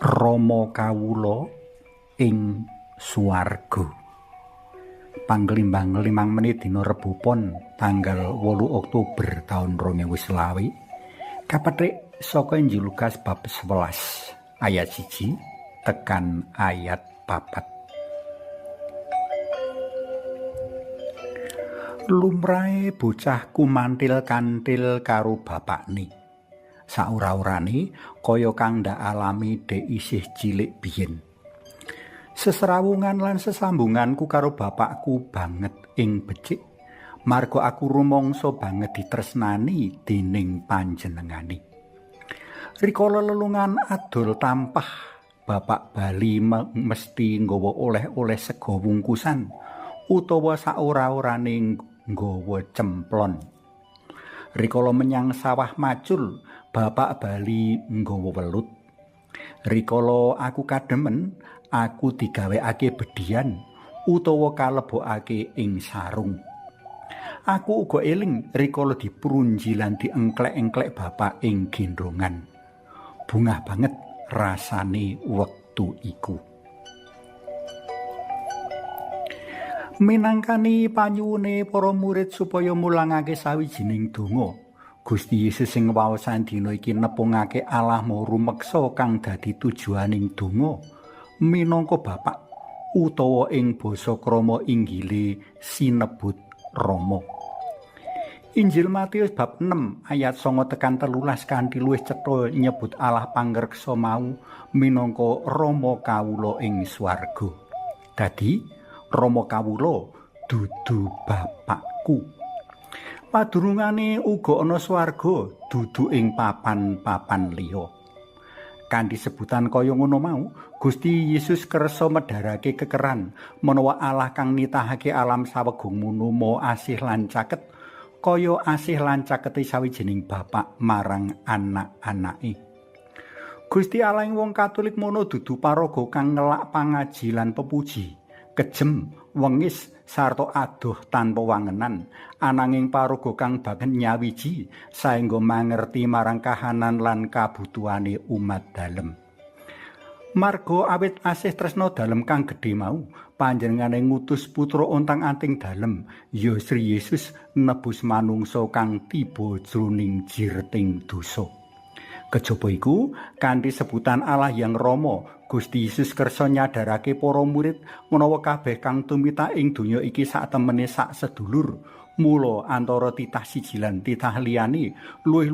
Rama kawula ing swarga. Panglimbang 5 menit dina Rebo Pon tanggal 8 Oktober taun 2020 kapethik saka Injil Lukas bab 11 ayat 1 tekan ayat 4. Lumrahe bocah kumantil-kantil karo bapakne. Saura-urane kaya kang ndak alami dek isih cilik biyen. Sesrawungan lan sesambunganku karo bapakku banget ing becik, marga aku rumangsa banget ditresnani dening panjenengane. Rikala lelungan adol tampah, bapak bali mesti nggawa oleh-oleh sega wungkusan utawa saora-orane nggawa cemplon. Rikala menyang sawah macul, bapak bali nggawa welut. Rikala aku kademen, aku digawekake bedhian utawa kalebokake ing sarung. Aku uga eling rikala diprunji lan diengklek-engklek bapak ing gendongan. Bungah banget rasane wektu iku. Minangkani panyuwune para murid supaya mulangake sawijining donga, Gusti Yesus sing waosan dina iki nepungake Allah mau rumeksa kang dadi tujuaning donga minangka Bapak utawa ing basa krama Inggile sinebut Rama. Injil Matius bab 6 ayat 9 tekan 13 kanthi luwih cetha nyebut Allah pangreksa mau minangka Rama kawula ing swarga. Dadi Rama kawula dudu bapakku. Padurungane uga ana swarga dudu ing papan-papan liya. Kanthi sebutan kaya ngono mau, Gusti Yesus kersa medharake kekeran menawa Allah kang nitahake alam sawegung mono asih lan caket kaya asih lan cakete sawijining bapak marang anak-anake. Gusti Allah ing wong Katolik mono dudu paraga kang ngelak pangaji lan pepuji. Kejem, wengis, sarta adoh tanpa wangenan, ananging paraga kang banget nyawiji saengga mangerti marang kahanan lan kabutuhane umat dalem. Marga awit asih tresna dalem kang gedhe mau, panjenengane ngutus putra ontang-anting dalem, ya Sri Yesus nebus manungsa kang tiba jroning jireting dosa. Kejaba iku, kanthi sebutan Allah yang Rama, Gusti Yesus kersa nyadarake para murid menawa kabeh kang tumita ing donya iki satemene sak sedulur, mula antara titah siji lan titah liyane luwih